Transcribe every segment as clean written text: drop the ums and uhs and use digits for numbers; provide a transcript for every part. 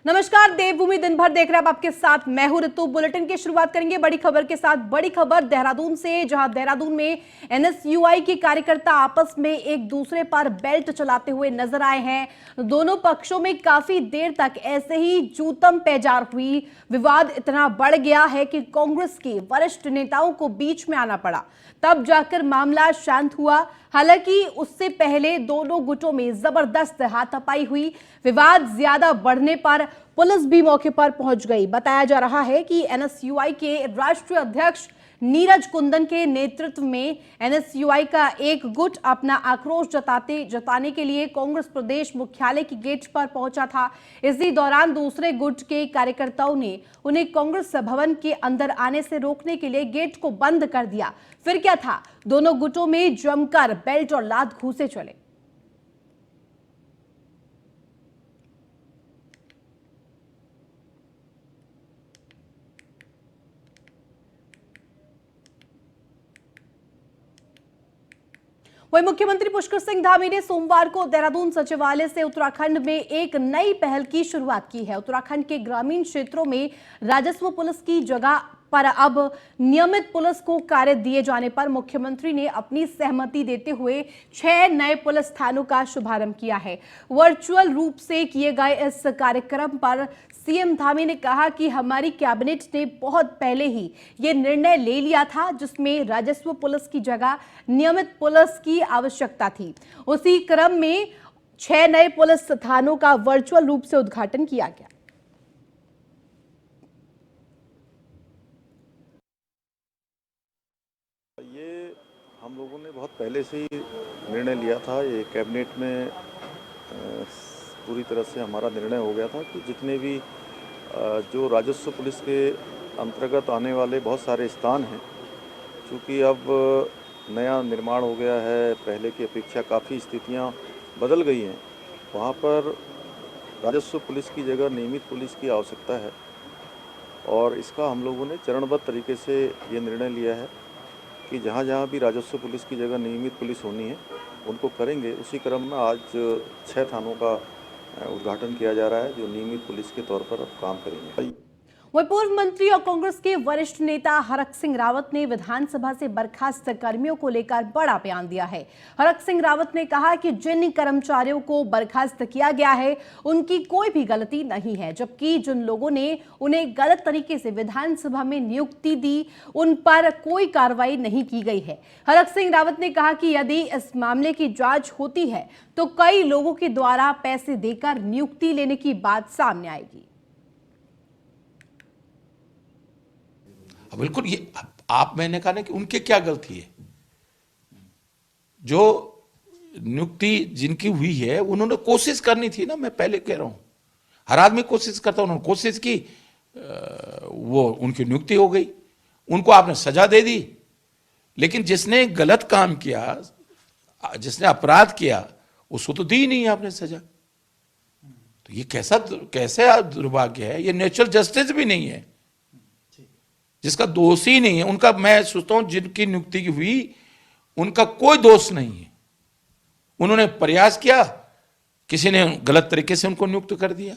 नमस्कार, देवभूमि दिन भर देख रहे हैं आप, आपके साथ मैं हूं ऋतु। बुलेटिन की शुरुआत करेंगे बड़ी खबर के साथ। बड़ी खबर देहरादून से, जहां देहरादून में एनएसयूआई के कार्यकर्ता आपस में एक दूसरे पर बेल्ट चलाते हुए नजर आए हैं। दोनों पक्षों में काफी देर तक ऐसे ही जूतम पेजार हुई। विवाद इतना बढ़ गया है कि कांग्रेस के वरिष्ठ नेताओं को बीच में आना पड़ा, तब जाकर मामला शांत हुआ। हालांकि उससे पहले दोनों गुटों में जबरदस्त हाथापाई हुई। विवाद ज्यादा बढ़ने पर पुलिस भी मौके पर पहुंच गई। बताया जा रहा है कि एनएसयूआई के राष्ट्रीय अध्यक्ष नीरज कुंदन के नेतृत्व में एनएसयूआई का एक गुट अपना आक्रोश जताने के लिए कांग्रेस प्रदेश मुख्यालय की गेट पर पहुंचा था। इसी दौरान दूसरे गुट के कार्यकर्ताओं ने उन्हें कांग्रेस भवन के अंदर आने से रोकने के लिए गेट को बंद कर दिया। फिर क्या था, दोनों गुटों में जमकर बेल्ट और लात घूंसे चले। वहीं मुख्यमंत्री पुष्कर सिंह धामी ने सोमवार को देहरादून सचिवालय से उत्तराखंड में एक नई पहल की शुरुआत की है। उत्तराखंड के ग्रामीण क्षेत्रों में राजस्व पुलिस की जगह पर अब नियमित पुलिस को कार्य दिए जाने पर मुख्यमंत्री ने अपनी सहमति देते हुए 6 नए पुलिस थानों का शुभारंभ किया है। वर्चुअल रूप से किए गए इस कार्यक्रम पर सीएम धामी ने कहा कि हमारी कैबिनेट ने बहुत पहले ही ये निर्णय ले लिया था, जिसमें राजस्व पुलिस की जगह नियमित पुलिस की आवश्यकता थी। उसी क्रम में 6 नए पुलिस थानों का वर्चुअल रूप से उद्घाटन किया गया। ये हम लोगों ने बहुत पहले से ही निर्णय लिया था। ये कैबिनेट में पूरी तरह से हमारा निर्णय हो गया था कि जितने भी जो राजस्व पुलिस के अंतर्गत आने वाले बहुत सारे स्थान हैं, चूँकि अब नया निर्माण हो गया है, पहले की अपेक्षा काफ़ी स्थितियां बदल गई हैं, वहाँ पर राजस्व पुलिस की जगह नियमित पुलिस की आवश्यकता है। और इसका हम लोगों ने चरणबद्ध तरीके से ये निर्णय लिया है कि जहाँ जहाँ भी राजस्व पुलिस की जगह नियमित पुलिस होनी है उनको करेंगे। उसी क्रम में आज 6 थानों का उद्घाटन किया जा रहा है जो नियमित पुलिस के तौर पर अब काम करेंगे। वही पूर्व मंत्री और कांग्रेस के वरिष्ठ नेता हरक सिंह रावत ने विधानसभा से बर्खास्त कर्मियों को लेकर बड़ा बयान दिया है। हरक सिंह रावत ने कहा कि जिन कर्मचारियों को बर्खास्त किया गया है उनकी कोई भी गलती नहीं है, जबकि जिन लोगों ने उन्हें गलत तरीके से विधानसभा में नियुक्ति दी उन पर कोई कार्रवाई नहीं की गई है। हरक सिंह रावत ने कहा कि यदि इस मामले की जांच होती है तो कई लोगों के द्वारा पैसे देकर नियुक्ति लेने की बात सामने आएगी। बिल्कुल, ये मैंने कहा ना कि उनके क्या गलती है। जो नियुक्ति जिनकी हुई है उन्होंने कोशिश करनी थी ना। मैं पहले कह रहा हूं, हर आदमी कोशिश करता, उन्होंने कोशिश की, वो उनकी नियुक्ति हो गई, उनको आपने सजा दे दी। लेकिन जिसने गलत काम किया, जिसने अपराध किया, उसको तो दी नहीं आपने सजा। तो ये कैसा दुर्भाग्य है। ये नेचुरल जस्टिस भी नहीं है। जिसका दोष ही नहीं है उनका, मैं सोचता हूं जिनकी नियुक्ति की हुई उनका कोई दोष नहीं है। उन्होंने प्रयास किया, किसी ने गलत तरीके से उनको नियुक्त कर दिया,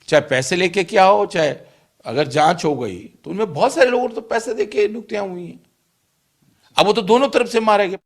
चाहे पैसे लेके क्या हो, चाहे अगर जांच हो गई तो उनमें बहुत सारे लोगों ने तो पैसे देके नियुक्तियां हुई हैं। अब वो तो दोनों तरफ से मारे गए।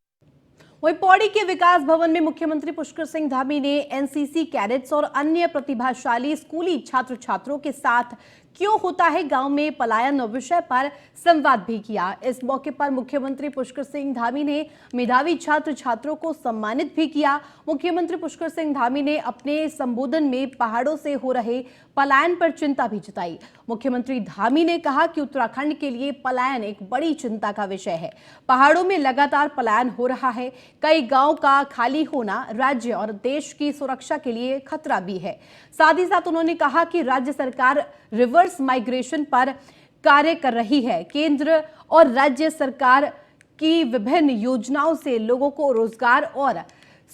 वहीं पौड़ी के विकास भवन में मुख्यमंत्री पुष्कर सिंह धामी ने एनसीसी कैडेट्स और अन्य प्रतिभाशाली स्कूली छात्र छात्रों के साथ क्यों होता है गांव में पलायन विषय पर संवाद भी किया। इस मौके पर मुख्यमंत्री पुष्कर सिंह धामी ने मेधावी छात्र छात्रों को सम्मानित भी किया। मुख्यमंत्री पुष्कर सिंह धामी ने अपने संबोधन में पहाड़ों से हो रहे पलायन पर चिंता भी जताई। मुख्यमंत्री धामी ने कहा कि उत्तराखंड के लिए पलायन एक बड़ी चिंता का विषय है। पहाड़ों में लगातार पलायन हो रहा है। कई गांव का खाली होना राज्य और देश की सुरक्षा के लिए खतरा भी है। साथ ही साथ उन्होंने कहा कि राज्य सरकार रिवर्स माइग्रेशन पर कार्य कर रही है। केंद्र और राज्य सरकार की विभिन्न योजनाओं से लोगों को रोजगार और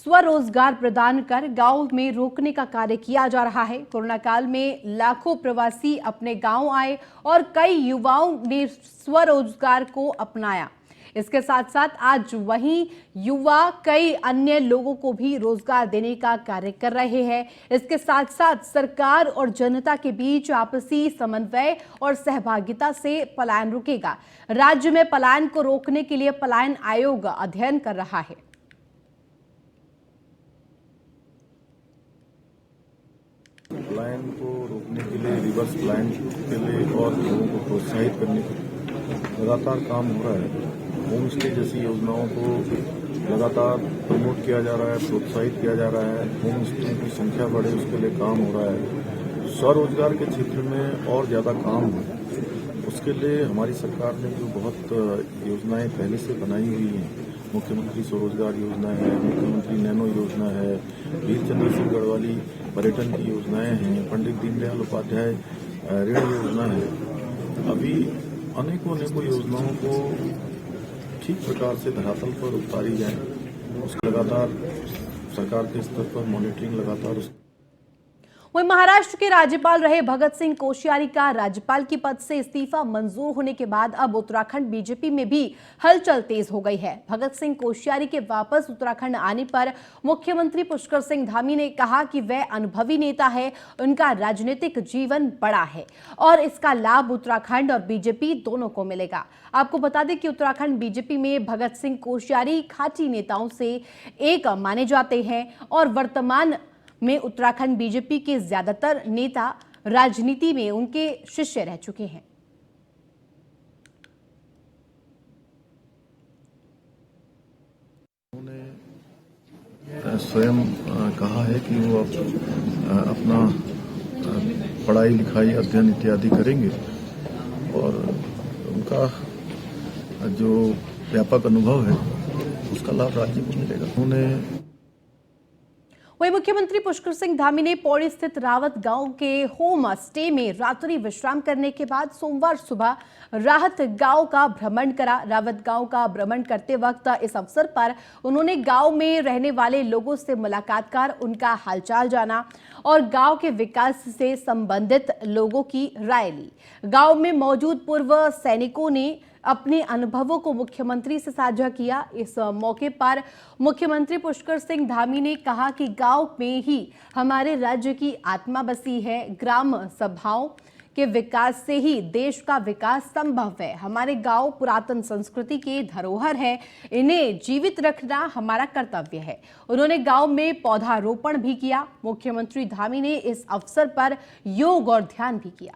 स्वरोजगार प्रदान कर गांव में रोकने का कार्य किया जा रहा है। कोरोना काल में लाखों प्रवासी अपने गांव आए और कई युवाओं ने स्वरोजगार को अपनाया। इसके साथ साथ आज वहीं युवा कई अन्य लोगों को भी रोजगार देने का कार्य कर रहे हैं। इसके साथ साथ सरकार और जनता के बीच आपसी समन्वय और सहभागिता से पलायन रुकेगा। राज्य में पलायन को रोकने के लिए पलायन आयोग अध्ययन कर रहा है। पलायन को रोकने के लिए, रिवर्स पलायन के लिए और लोगों को प्रोत्साहित करने के लिए लगातार काम हो रहा है। होम स्टे जैसी योजनाओं को लगातार प्रमोट किया जा रहा है, प्रोत्साहित किया जा रहा है। होम स्टे की संख्या बढ़े उसके लिए काम हो रहा है। स्वरोजगार के क्षेत्र में और ज़्यादा काम हो, उसके लिए हमारी सरकार ने जो बहुत योजनाएं पहले से बनाई हुई हैं, मुख्यमंत्री स्वरोजगार योजना है, मुख्यमंत्री नैनो योजना है, वीर चंद्र सिंह गढ़वाली पर्यटन की योजनाएं हैं, पंडित दीनदयाल उपाध्याय ऋण योजना है। अभी अनेकों योजनाओं को ठीक प्रकार से धरातल पर उतारी जाए, उसकी लगातार सरकार के स्तर पर मॉनिटरिंग लगातार। वहीं महाराष्ट्र के राज्यपाल रहे भगत सिंह कोश्यारी का राज्यपाल की पद से इस्तीफा मंजूर होने के बाद अब उत्तराखंड बीजेपी में भी हलचल तेज हो गई है। भगत सिंह कोश्यारी के वापस उत्तराखंड आने पर मुख्यमंत्री पुष्कर सिंह धामी ने कहा कि वह अनुभवी नेता है, उनका राजनीतिक जीवन बड़ा है और इसका लाभ उत्तराखंड और बीजेपी दोनों को मिलेगा। आपको बता दें कि उत्तराखंड बीजेपी में भगत सिंह कोश्यारी खाटी नेताओं से एक माने जाते हैं और वर्तमान में उत्तराखंड बीजेपी के ज्यादातर नेता राजनीति में उनके शिष्य रह चुके हैं। उन्होंने स्वयं कहा है कि वो अपना पढ़ाई लिखाई अध्ययन इत्यादि करेंगे और उनका जो व्यापक अनुभव है उसका लाभ राज्य को मिलेगा। उन्होंने वहीं मुख्यमंत्री पुष्कर सिंह धामी ने पौड़ी स्थित रावत गांव के होम स्टे में रात्रि विश्राम करने के बाद सोमवार सुबह राहत गांव का भ्रमण करा। रावत गांव का भ्रमण करते वक्त इस अवसर पर उन्होंने गांव में रहने वाले लोगों से मुलाकात कर उनका हालचाल जाना और गांव के विकास से संबंधित लोगों की राय ली। गांव में मौजूद पूर्व सैनिकों ने अपने अनुभवों को मुख्यमंत्री से साझा किया। इस मौके पर मुख्यमंत्री पुष्कर सिंह धामी ने कहा कि गांव में ही हमारे राज्य की आत्मा बसी है। ग्राम सभाओं के विकास से ही देश का विकास संभव है। हमारे गांव पुरातन संस्कृति के धरोहर है, इन्हें जीवित रखना हमारा कर्तव्य है। उन्होंने गांव में पौधारोपण भी किया। मुख्यमंत्री धामी ने इस अवसर पर योग और ध्यान भी किया।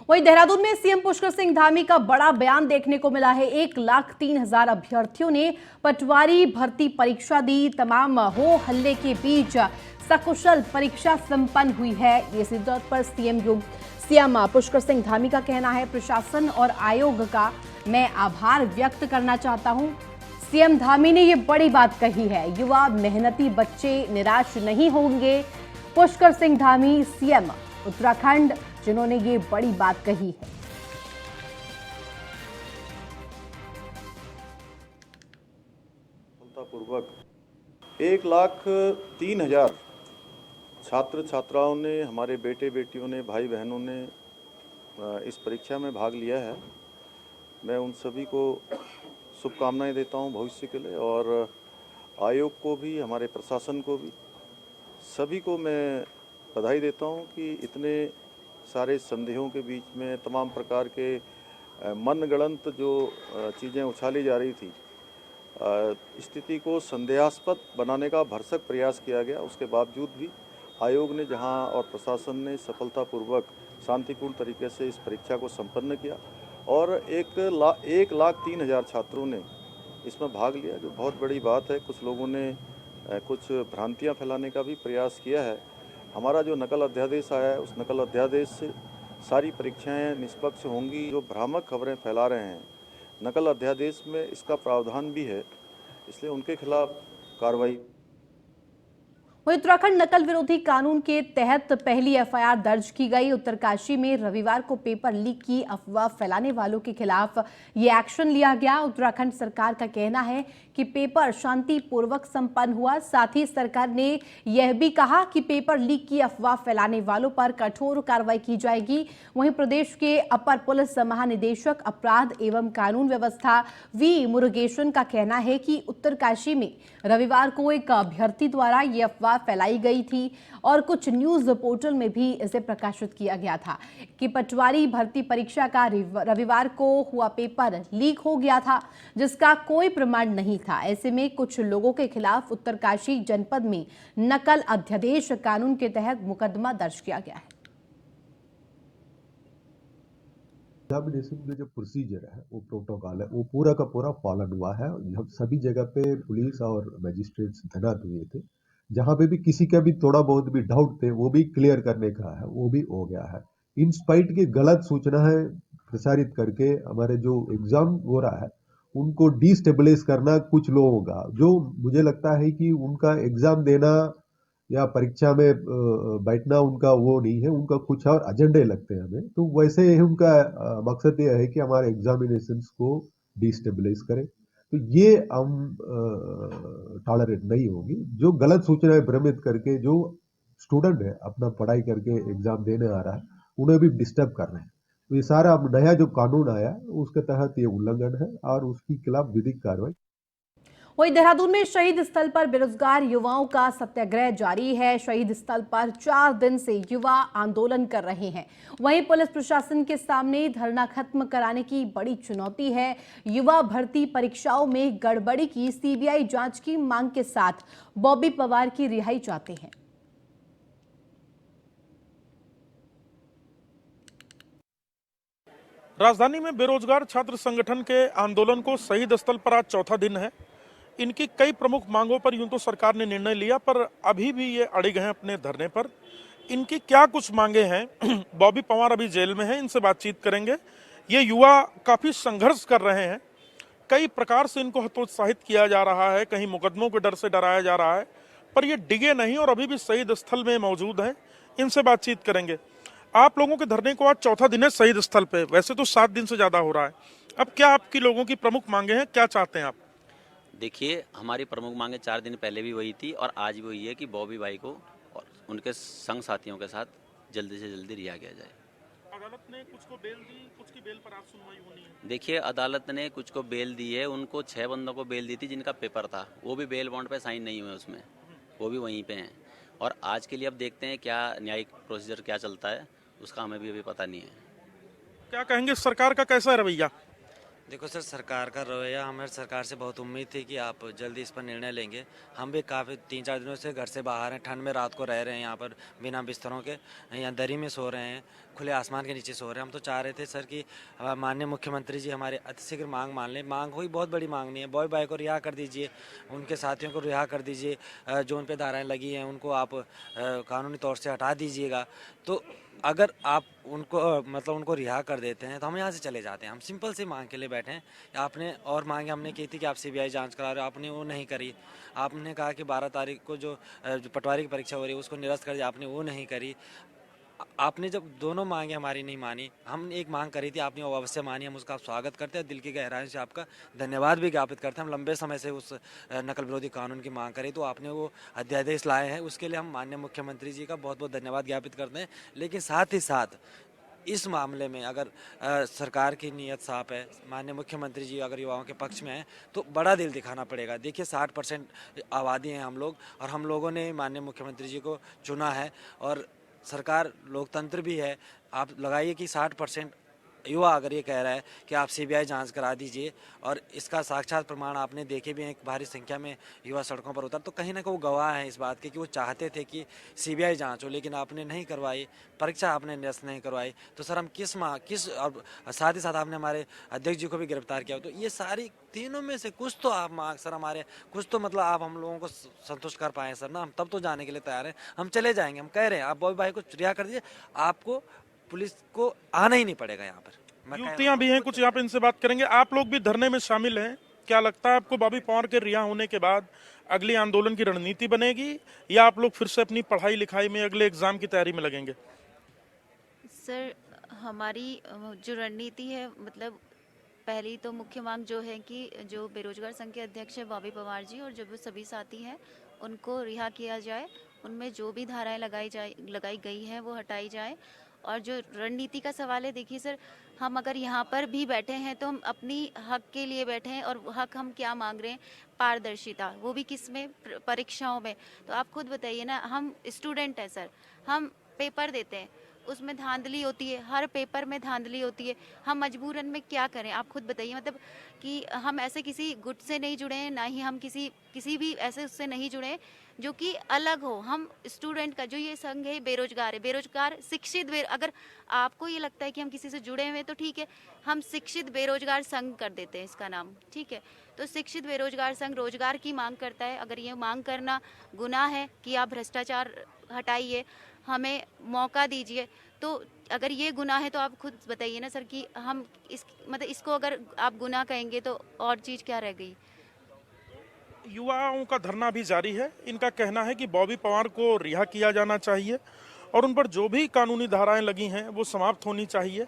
वहीं देहरादून में सीएम पुष्कर सिंह धामी का बड़ा बयान देखने को मिला है। 1,03,000 अभ्यर्थियों ने पटवारी भर्ती परीक्षा दी। तमाम हो हल्ले के बीच सकुशल परीक्षा संपन्न हुई है। इसी तौर पर सीएम पुष्कर सिंह धामी का कहना है, प्रशासन और आयोग का मैं आभार व्यक्त करना चाहता हूं। सीएम धामी ने ये बड़ी बात कही है, युवा मेहनती बच्चे निराश नहीं होंगे। पुष्कर सिंह धामी सीएम उत्तराखंड, जिन्होंने ये बड़ी बात कही है। सफलतापूर्वक 1,03,000 छात्र छात्राओं ने, हमारे बेटे बेटियों ने, भाई बहनों ने इस परीक्षा में भाग लिया है। मैं उन सभी को शुभकामनाएं देता हूं भविष्य के लिए और आयोग को भी, हमारे प्रशासन को भी, सभी को मैं बधाई देता हूं कि इतने सारे संदेहों के बीच में, तमाम प्रकार के मनगढ़ंत जो चीज़ें उछाली जा रही थी, स्थिति को संदेहास्पद बनाने का भरसक प्रयास किया गया। उसके बावजूद भी आयोग ने जहां और प्रशासन ने सफलतापूर्वक शांतिपूर्ण तरीके से इस परीक्षा को संपन्न किया और 1,03,000 छात्रों ने इसमें भाग लिया, जो बहुत बड़ी बात है। कुछ लोगों ने कुछ भ्रांतियां फैलाने का भी प्रयास किया है। हमारा जो नकल अध्यादेश आया है, उस नकल अध्यादेश से सारी परीक्षाएं निष्पक्ष होंगी। जो भ्रामक खबरें फैला रहे हैं, नकल अध्यादेश में इसका प्रावधान भी है, इसलिए उनके खिलाफ कार्रवाई। वहीं उत्तराखंड नकल विरोधी कानून के तहत पहली एफआईआर दर्ज की गई। उत्तरकाशी में रविवार को पेपर लीक की अफवाह फैलाने वालों के खिलाफ ये एक्शन लिया गया। उत्तराखंड सरकार का कहना है कि पेपर शांतिपूर्वक संपन्न हुआ। साथ ही सरकार ने यह भी कहा कि पेपर लीक की अफवाह फैलाने वालों पर कठोर कार्रवाई की जाएगी। वहीं प्रदेश के अपर पुलिस महानिदेशक अपराध एवं कानून व्यवस्था वी मुरुगेशन का कहना है कि उत्तरकाशी में रविवार को एक अभ्यर्थी द्वारा ये अफवाह फैलाई गई थी और कुछ न्यूज पोर्टल में भी इसे प्रकाशित किया गया था कि पटवारी भर्ती परीक्षा का रविवार को हुआ पेपर लीक हो गया था, जिसका कोई प्रमाण नहीं था। ऐसे में कुछ लोगों के खिलाफ उत्तरकाशी जनपद में नकल अध्यादेश कानून के तहत मुकदमा दर्ज किया गया है। एग्जामिनेशन में जो प्रोसीजर है, वो प्रोटोकॉल है, वो पूरा का पूरा फॉलो हुआ है। हम सभी जगह पे पुलिस और मजिस्ट्रेट्स तैनात हुए थे। जहां पे भी किसी का भी थोड़ा बहुत भी डाउट थे, वो भी क्लियर करने का है, वो भी हो गया है। इन स्पाइट की गलत सूचना है प्रसारित करके हमारे जो एग्जाम हो रहा है उनको डिस्टेबलाइज करना कुछ लोगों का, जो मुझे लगता है कि उनका एग्जाम देना या परीक्षा में बैठना उनका वो नहीं है, उनका कुछ और एजेंडे लगते हैं हमें। तो वैसे ही उनका मकसद ये है कि हमारे एग्जामिनेशंस को डिस्टेबलाइज करें। तो ये हम टॉलरेट नहीं होगी। जो गलत सूचनाएं भ्रमित करके जो स्टूडेंट है अपना पढ़ाई करके एग्जाम देने आ रहा है, उन्हें भी डिस्टर्ब कर रहे हैं। तो ये सारा अब नया जो कानून आया उसके तहत ये उल्लंघन है और उसके खिलाफ विधिक कार्रवाई। वहीं देहरादून में शहीद स्थल पर बेरोजगार युवाओं का सत्याग्रह जारी है। शहीद स्थल पर 4 दिन से युवा आंदोलन कर रहे हैं। वहीं पुलिस प्रशासन के सामने धरना खत्म कराने की बड़ी चुनौती है। युवा भर्ती परीक्षाओं में गड़बड़ी की सीबीआई जांच की मांग के साथ बॉबी पवार की रिहाई चाहते हैं। राजधानी में बेरोजगार छात्र संगठन के आंदोलन को शहीद स्थल पर आज चौथा दिन है। इनकी कई प्रमुख मांगों पर यूं तो सरकार ने निर्णय लिया, पर अभी भी ये अड़िग हैं अपने धरने पर। इनकी क्या कुछ मांगे हैं, बॉबी पवार अभी जेल में हैं, इनसे बातचीत करेंगे। ये युवा काफी संघर्ष कर रहे हैं, कई प्रकार से इनको हतोत्साहित किया जा रहा है, कहीं मुकदमों के डर से डराया जा रहा है, पर ये डिगे नहीं और अभी भी शहीद स्थल में मौजूद हैं। इनसे बातचीत करेंगे। आप लोगों के धरने को आज चौथा दिन है शहीद स्थल पे, वैसे तो 7 दिन से ज्यादा हो रहा है। अब क्या आपकी लोगों की प्रमुख मांगे हैं, क्या चाहते हैं आप? देखिए, हमारी प्रमुख मांगे 4 दिन पहले भी वही थी और आज भी वही है कि बॉबी भाई को और उनके संग साथियों के साथ जल्दी से जल्दी रिहा किया जाए। अदालत ने कुछ को बेल दी, कुछ की बेल पर आज सुनवाई होनी है। देखिए, अदालत ने कुछ को बेल दी है। उनको 6 बंदों को बेल दी थी जिनका पेपर था, वो भी बेल बॉन्ड पे साइन नहीं हुए उसमें, वो भी वहीं पे हैं। और आज के लिए अब देखते हैं क्या न्यायिक प्रोसीजर क्या चलता है, उसका हमें भी अभी पता नहीं है। क्या कहेंगे, सरकार का कैसा है रवैया? देखो सर, सरकार का रवैया, हमें सरकार से बहुत उम्मीद थी कि आप जल्दी इस पर निर्णय लेंगे। हम भी काफ़ी 3-4 दिनों से घर से बाहर हैं, ठंड में रात को रह रहे हैं यहाँ पर बिना बिस्तरों के, यहाँ दरी में सो रहे हैं, खुले आसमान के नीचे सो रहे हैं। हम तो चाह रहे थे सर कि माननीय मुख्यमंत्री जी हमारे अतिशीघ्र मांग मान लें। मांग कोई बहुत बड़ी मांग नहीं है, बॉय भाई को रिहा कर दीजिए, उनके साथियों को रिहा कर दीजिए, जो उन पर धाराएँ लगी हैं उनको आप कानूनी तौर से हटा दीजिएगा। तो अगर आप उनको मतलब उनको रिहा कर देते हैं तो हम यहाँ से चले जाते हैं। हम सिंपल सी मांग के लिए बैठे हैं। आपने और मांगे हमने की थी कि आप सीबीआई जांच करा रहे हो, आपने वो नहीं करी। आपने कहा कि 12 तारीख को जो पटवारी की परीक्षा हो रही है उसको निरस्त कर दिया, आपने वो नहीं करी। आपने जब दोनों मांगे हमारी नहीं मानी, हम एक मांग करी थी, आपने वो अवश्य मानी। हम उसका स्वागत करते हैं, दिल की गहराई से आपका धन्यवाद भी ज्ञापित करते हैं। हम लंबे समय से उस नकल विरोधी कानून की मांग करी, तो आपने वो अध्यादेश लाए हैं, उसके लिए हम माननीय मुख्यमंत्री जी का बहुत बहुत धन्यवाद ज्ञापित करते हैं। लेकिन साथ ही साथ इस मामले में अगर सरकार की नीयत साफ है, माननीय मुख्यमंत्री जी अगर युवाओं के पक्ष में हैं, तो बड़ा दिल दिखाना पड़ेगा। देखिए 60% आबादी हैं हम लोग, और हम लोगों ने माननीय मुख्यमंत्री जी को चुना है, और सरकार लोकतंत्र भी है। आप लगाइए कि 60% युवा अगर ये कह रहा है कि आप सीबीआई जांच करा दीजिए, और इसका साक्षात प्रमाण आपने देखे भी हैं, एक भारी संख्या में युवा सड़कों पर उतर, तो कहीं ना कहीं वो गवाह हैं इस बात के कि वो चाहते थे कि सीबीआई जांच हो, लेकिन आपने नहीं करवाई, परीक्षा आपने निरस्त नहीं करवाई। तो सर हम किस और साथ ही साथ आपने हमारे अध्यक्ष जी को भी गिरफ्तार किया। तो ये सारी तीनों में से कुछ तो आप मांग सर हमारे, कुछ तो मतलब आप हम लोगों को संतुष्ट कर पाएँ सर ना। हम तब तो जाने के लिए तैयार हैं, हम चले जाएंगे। हम कह रहे हैं आप बॉबी भाई को रिहा कर दीजिए, आपको पुलिस को आना ही नहीं पड़ेगा यहाँ पर। युवतियां भी हैं कुछ यहाँ पे, इनसे बात करेंगे। आप लोग भी धरने में शामिल हैं, क्या लगता है आपको बॉबी पवार के रिहा होने के बाद अगली आंदोलन की रणनीति बनेगी या आप लोग फिर से अपनी पढ़ाई लिखाई में अगले एग्जाम की तैयारी में लगेंगे? सर, हमारी जो रणनीति है, मतलब पहली तो मुख्य मांग जो है कि जो बेरोजगार संघ के अध्यक्ष है बॉबी पवार जी और जो भी सभी साथी हैं उनको रिहा किया जाए। उनमें जो भी धाराएं लगाई गई हैं वो हटाई जाए। और जो रणनीति का सवाल है, देखिए सर, हम अगर यहाँ पर भी बैठे हैं तो हम अपनी हक के लिए बैठे हैं। और हक हम क्या मांग रहे हैं? पारदर्शिता, वो भी किस में? परीक्षाओं में। तो आप खुद बताइए ना, हम स्टूडेंट हैं सर, हम पेपर देते हैं, उसमें धांधली होती है, हर पेपर में धांधली होती है। हम मजबूरन में क्या करें? आप खुद बताइए। मतलब कि हम ऐसे किसी गुट से नहीं जुड़े हैं, ना ही हम किसी भी ऐसे उससे नहीं जुड़े हैं जो कि अलग हो। हम स्टूडेंट का जो ये संघ है बेरोजगार है, बेरोजगार शिक्षित अगर आपको ये लगता है कि हम किसी से जुड़े हुए हैं तो ठीक है, हम शिक्षित बेरोजगार संघ कर देते हैं इसका नाम, ठीक है। तो शिक्षित बेरोजगार संघ रोजगार की मांग करता है। अगर ये मांग करना गुनाह है कि आप भ्रष्टाचार हटाइए, हमें मौका दीजिए, तो अगर ये गुनाह है तो आप खुद बताइए ना सर कि हम इसको अगर आप गुनाह कहेंगे तो और चीज़ क्या रह गई? युवाओं का धरना भी जारी है। इनका कहना है कि बॉबी पवार को रिहा किया जाना चाहिए और उन पर जो भी कानूनी धाराएं लगी हैं वो समाप्त होनी चाहिए,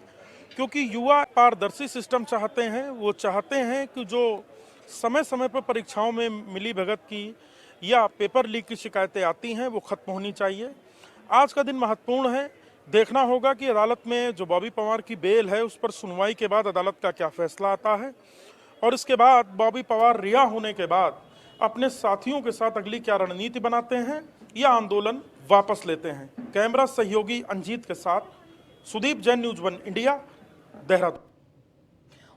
क्योंकि युवा पारदर्शी सिस्टम चाहते हैं। वो चाहते हैं कि जो समय समय पर परीक्षाओं में मिली भगत की या पेपर लीक की शिकायतें आती हैं वो खत्म होनी चाहिए। आज का दिन महत्वपूर्ण है। देखना होगा कि अदालत में जो बॉबी पवार की बेल है उस पर सुनवाई के बाद अदालत का क्या फैसला आता है और इसके बाद बॉबी पवार रिहा होने के बाद अपने साथियों के साथ अगली क्या रणनीति बनाते हैं या आंदोलन वापस लेते हैं। कैमरा सहयोगी अंजीत के साथ सुदीप जैन, न्यूज़ 1 इंडिया, देहरादून।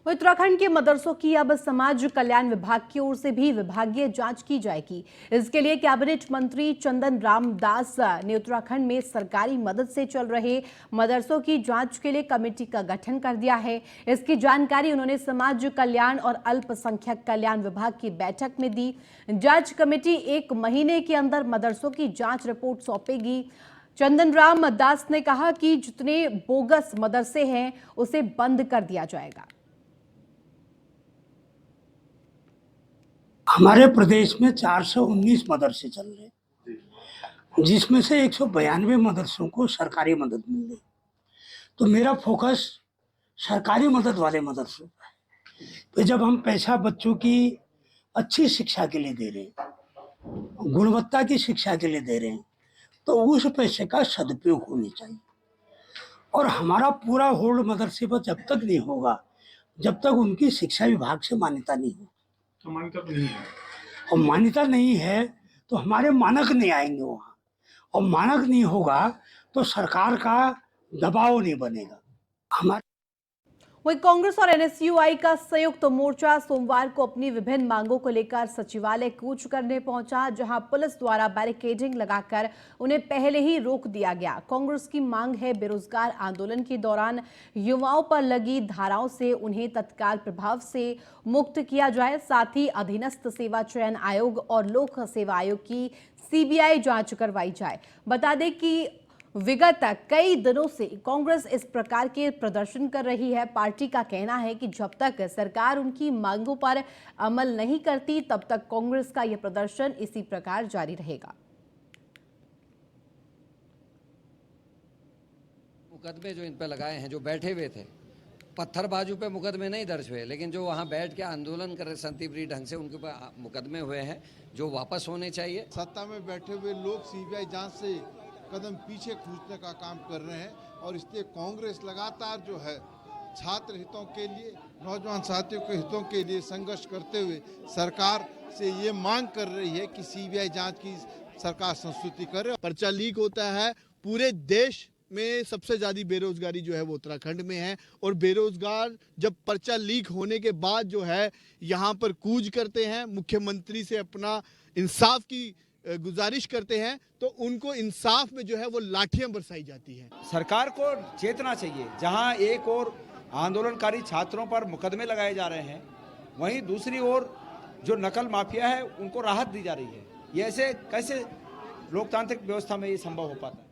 उत्तराखंड के मदरसों की अब समाज कल्याण विभाग की ओर से भी विभागीय जांच की जाएगी। इसके लिए कैबिनेट मंत्री चंदन राम दास ने उत्तराखंड में सरकारी मदद से चल रहे मदरसों की जांच के लिए कमेटी का गठन कर दिया है। इसकी जानकारी उन्होंने समाज कल्याण और अल्पसंख्यक कल्याण विभाग की बैठक में दी। जांच कमेटी 1 महीने के अंदर मदरसों की जांच रिपोर्ट सौंपेगी। चंदन राम दास ने कहा कि जितने बोगस मदरसे हैं उसे बंद कर दिया जाएगा। हमारे प्रदेश में 419 मदरसे चल रहे, जिसमें से 192 मदरसों को सरकारी मदद मिल रही। तो मेरा फोकस सरकारी मदद वाले मदरसों पर है। तो जब हम पैसा बच्चों की अच्छी शिक्षा के लिए दे रहे हैं, गुणवत्ता की शिक्षा के लिए दे रहे हैं, तो उस पैसे का सदुपयोग होनी चाहिए। और हमारा पूरा होल्ड मदरसे पर जब तक नहीं होगा, जब तक उनकी शिक्षा विभाग से मान्यता नहीं हो। मान्यता नहीं है और मान्यता नहीं है तो हमारे मानक नहीं आएंगे वहाँ, और मानक नहीं होगा तो सरकार का दबाव नहीं बनेगा। हमारे वहीं कांग्रेस और एनएसयूआई का संयुक्त मोर्चा सोमवार को अपनी विभिन्न मांगों को लेकर सचिवालय कूच करने पहुंचा, जहां पुलिस द्वारा बैरिकेडिंग लगाकर उन्हें पहले ही रोक दिया गया। कांग्रेस की मांग है बेरोजगार आंदोलन के दौरान युवाओं पर लगी धाराओं से उन्हें तत्काल प्रभाव से मुक्त किया जाए। साथ ही अधीनस्थ सेवा चयन आयोग और लोक सेवा आयोग की सीबीआई जांच करवाई जाए। बता दें कि विगत कई दिनों से कांग्रेस इस प्रकार के प्रदर्शन कर रही है। पार्टी का कहना है कि जब तक सरकार उनकी मांगों पर अमल नहीं करती तब तक कांग्रेस का यह प्रदर्शन इसी प्रकार जारी रहेगा। मुकदमे जो इन पर लगाए हैं, जो बैठे हुए थे, पत्थरबाजू पे मुकदमे नहीं दर्ज हुए, लेकिन जो वहां बैठ के आंदोलन कर रहे शांतिप्रिय ढंग से, उनके ऊपर मुकदमे हुए हैं जो वापस होने चाहिए। सत्ता में बैठे हुए लोग सीबीआई जांच से कदम पीछे खींचने का काम कर रहे हैं और इसलिए कांग्रेस लगातार जो है छात्र हितों के लिए, नौजवान साथियों के हितों के लिए संघर्ष करते हुए सरकार से ये मांग कर रही है कि सीबीआई जांच की सरकार संस्तुति करे। पर्चा लीक होता है, पूरे देश में सबसे ज़्यादा बेरोजगारी जो है वो उत्तराखंड में है और बेरोजगार जब पर्चा लीक होने के बाद जो है यहाँ पर कूच करते हैं, मुख्यमंत्री से अपना इंसाफ की गुजारिश करते हैं, तो उनको इंसाफ में जो है वो लाठियां बरसाई जाती हैं। सरकार को चेतना चाहिए। जहां एक और आंदोलनकारी छात्रों पर मुकदमे लगाए जा रहे हैं, वहीं दूसरी ओर जो नकल माफिया है उनको राहत दी जा रही है। ये ऐसे कैसे लोकतांत्रिक व्यवस्था में ये संभव हो पाता है?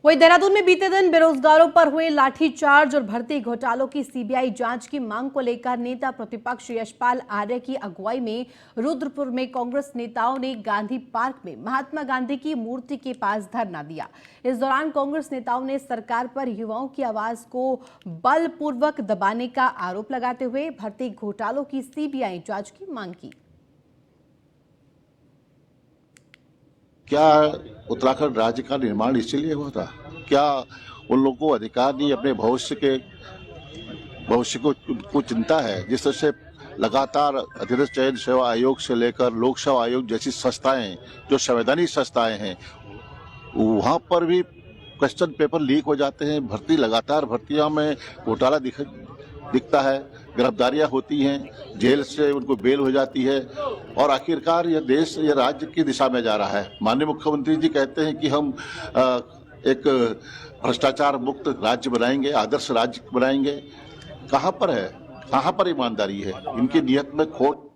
वहीं देहरादून में बीते दिन बेरोजगारों पर हुए लाठीचार्ज और भर्ती घोटालों की सीबीआई जांच की मांग को लेकर नेता प्रतिपक्ष यशपाल आर्य की अगुवाई में रुद्रपुर में कांग्रेस नेताओं ने गांधी पार्क में महात्मा गांधी की मूर्ति के पास धरना दिया। इस दौरान कांग्रेस नेताओं ने सरकार पर युवाओं की आवाज को बलपूर्वक दबाने का आरोप लगाते हुए भर्ती घोटालों की सीबीआई जांच की मांग की। क्या उत्तराखंड राज्य का निर्माण इसीलिए हुआ था? क्या उन लोगों को अधिकार नहीं, अपने भविष्य को चिंता है? जिस तरह से लगातार अधीनस्थ चयन सेवा आयोग से लेकर लोक सेवा आयोग जैसी संस्थाएं, जो संवैधानिक संस्थाएं हैं, वहां पर भी क्वेश्चन पेपर लीक हो जाते हैं। लगातार भर्तियों में घोटाला दिखता है, गिरफ्तारियां होती हैं, जेल से उनको बेल हो जाती है और आखिरकार यह देश, यह राज्य की दिशा में जा रहा है। माननीय मुख्यमंत्री जी कहते हैं कि हम एक भ्रष्टाचार मुक्त राज्य बनाएंगे, आदर्श राज्य बनाएंगे। कहां पर है, कहां पर ईमानदारी है? इनकी नियत में खोट।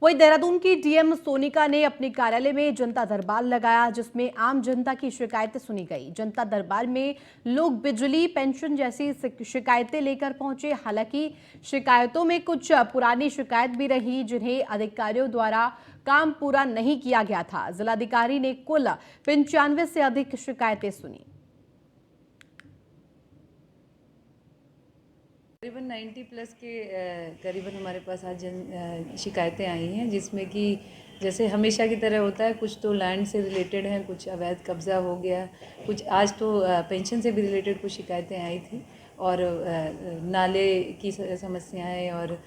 वहीं देहरादून की डीएम सोनिका ने अपने कार्यालय में जनता दरबार लगाया, जिसमें आम जनता की शिकायतें सुनी गई। जनता दरबार में लोग बिजली, पेंशन जैसी शिकायतें लेकर पहुंचे। हालांकि शिकायतों में कुछ पुरानी शिकायत भी रही, जिन्हें अधिकारियों द्वारा काम पूरा नहीं किया गया था। जिलाधिकारी ने कुल 95 से अधिक शिकायतें सुनी। करीबन 90 प्लस के करीबन हमारे पास आज शिकायतें आई हैं, जिसमें कि जैसे हमेशा की तरह होता है, कुछ तो लैंड से रिलेटेड हैं, कुछ अवैध कब्जा हो गया, कुछ आज तो पेंशन से भी रिलेटेड कुछ शिकायतें आई थी और नाले की समस्याएं और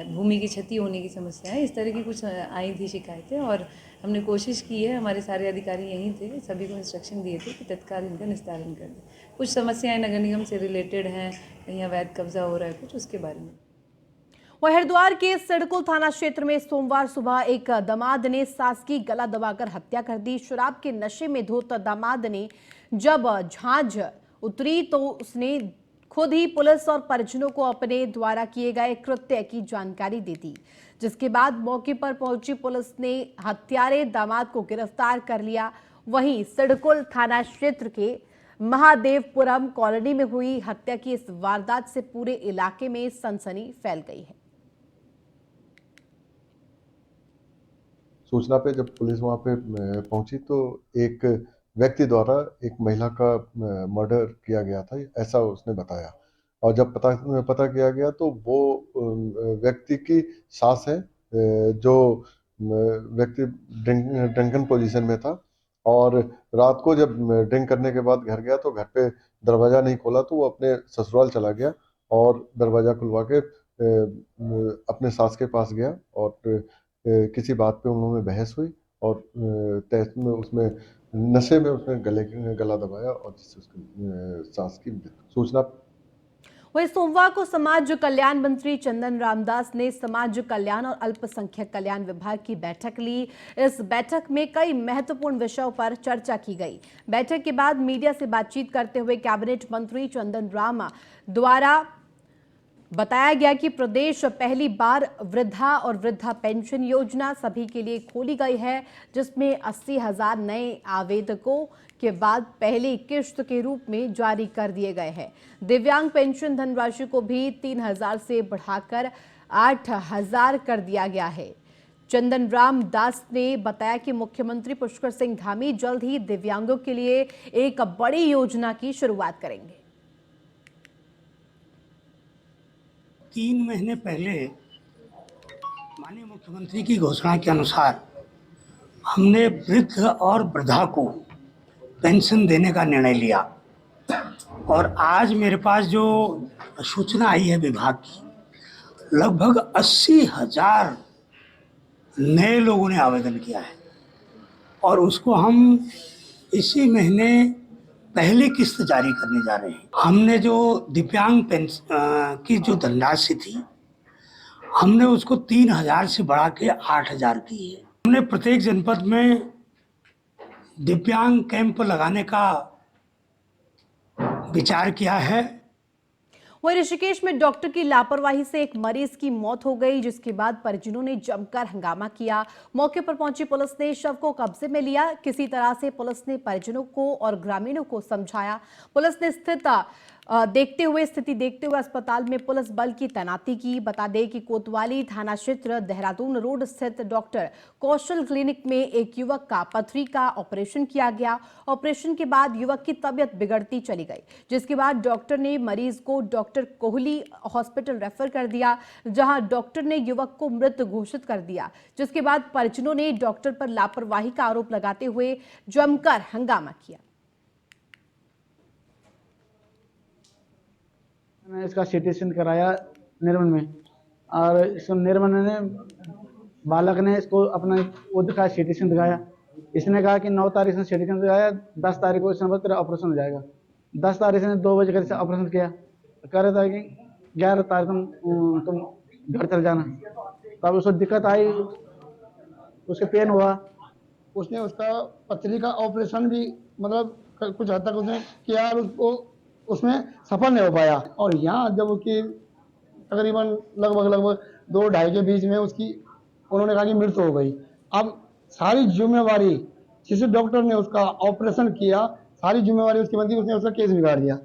भूमि की क्षति होने की समस्याएं, इस तरह की कुछ आई थी शिकायतें। और हमने कोशिश की है, हमारे सारे अधिकारी यहीं थे, सभी को इंस्ट्रक्शन दिए थे कि तत्काल इनका निस्तारण कर दें। कुछ समस्याएं नगर निगम से रिलेटेड हैं, कहीं अवैध कब्जा हो रहा है कुछ, उसके बारे में। वह हरिद्वार के सिडकुल थाना क्षेत्र में सोमवार सुबह एक दामाद ने सास की गला दबाकर हत्या कर दी। शराब के नशे में धुत दामाद ने जब झांझ उतरी तो उसने खुद ही पुलिस और परिजनों को अपने द्वारा किए गए कृत्य की जानकारी दे दी, जिसके बाद मौके पर पहुंची पुलिस ने हत्यारे दामाद को गिरफ्तार कर लिया। वहीं सिडकुल थाना क्षेत्र के महादेवपुरम कॉलोनी में हुई हत्या की इस वारदात से पूरे इलाके में सनसनी फैल गई है। सूचना पे जब पुलिस वहां पे पहुंची तो एक व्यक्ति द्वारा एक महिला का मर्डर किया गया था, ऐसा उसने बताया। और जब पता किया गया तो वो व्यक्ति की सास है, जो व्यक्ति ड्रिंकन पोजीशन में था और रात को जब ड्रिंक करने के बाद घर गया तो घर पे दरवाज़ा नहीं खोला तो वो अपने ससुराल चला गया और दरवाज़ा खुलवा के अपने सास के पास गया और किसी बात पे उन्होंने बहस हुई और तहस में उसमें नशे में उसने गला दबाया और जिससे उसकी सास की सूचना। वहीं सोमवार को समाज कल्याण मंत्री चंदन रामदास ने समाज कल्याण और अल्पसंख्यक कल्याण विभाग की बैठक ली। इस बैठक में कई महत्वपूर्ण विषयों पर चर्चा की गई। बैठक के बाद मीडिया से बातचीत करते हुए कैबिनेट मंत्री चंदन राम द्वारा बताया गया कि प्रदेश पहली बार वृद्धा और वृद्धा पेंशन योजना सभी के लिए खोली गई है, जिसमें 80,000 नए आवेदकों के बाद पहली किश्त के रूप में जारी कर दिए गए हैं। दिव्यांग पेंशन धनराशि को भी 3,000 से बढ़ाकर 8,000 कर दिया गया है। चंदन राम दास ने बताया कि मुख्यमंत्री पुष्कर सिंह धामी जल्द ही दिव्यांगों के लिए एक बड़ी योजना की शुरुआत करेंगे। 3 महीने पहले माननीय मुख्यमंत्री की घोषणा के अनुसार हमने वृद्ध और वृद्धा को पेंशन देने का निर्णय लिया और आज मेरे पास जो सूचना आई है विभाग की, लगभग 80,000 नए लोगों ने आवेदन किया है और उसको हम इसी महीने पहली किस्त जारी करने जा रहे हैं। हमने जो दिव्यांग पेंशन की जो धनराशि थी, हमने उसको 3,000 से बढ़ा के 8,000 की है। हमने प्रत्येक जनपद में दिव्यांग कैंप लगाने का विचार किया है। वहीं ऋषिकेश में डॉक्टर की लापरवाही से एक मरीज की मौत हो गई, जिसके बाद परिजनों ने जमकर हंगामा किया। मौके पर पहुंची पुलिस ने शव को कब्जे में लिया। किसी तरह से पुलिस ने परिजनों को और ग्रामीणों को समझाया। पुलिस ने स्थिति देखते हुए अस्पताल में पुलिस बल की तैनाती की। बता दें कि कोतवाली थाना क्षेत्र देहरादून रोड स्थित डॉक्टर कौशल क्लिनिक में एक युवक का पथरी का ऑपरेशन किया गया। ऑपरेशन के बाद युवक की तबीयत बिगड़ती चली गई, जिसके बाद डॉक्टर ने मरीज को डॉक्टर कोहली हॉस्पिटल रेफर कर दिया, जहां डॉक्टर ने युवक को मृत घोषित कर दिया। जिसके बाद परिजनों ने डॉक्टर पर लापरवाही का आरोप लगाते हुए जमकर हंगामा किया। मैंने इसका सीटी स्कैन कराया निर्मल में, और इसको निर्मल ने बालक ने इसको अपना वो दिखाया, सीटी स्कैन दिखाया। इसने कहा कि 9 तारीख से सीटी स्कैन दिखाया, 10 तारीख को इसने तेरा ऑपरेशन हो जाएगा। 10 तारीख से 2 बजे से ऑपरेशन किया, कह रहा था कि 11 तारीख तुम घर चल जाना। तब उसको दिक्कत आई, उसके पेन हुआ, उसने उसका पथरी का ऑपरेशन भी मतलब कुछ हद तक उसने किया और उसको उसमें सफल नहीं हो पाया। और यहाँ जब उसकी तकरीबन लगभग 2-2.5 के बीच में उसकी उन्होंने कहा कि मृत्यु हो गई। अब सारी जिम्मेवारी जिस डॉक्टर ने उसका ऑपरेशन किया, सारी जिम्मेवारी उसकी बनती, उसने उसका केस बिगाड़ दिया।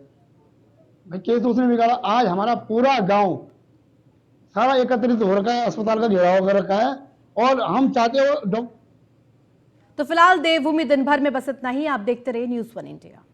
भाई केस तो उसने बिगाड़ा। आज हमारा पूरा गांव सारा एकत्रित हो रखा है, अस्पताल का घेराव कर रखा है, और हम चाहते हो तो फिलहाल देवभूमि दिन भर में बस इतना ही। आप देखते रहिए न्यूज़ 1 इंडिया।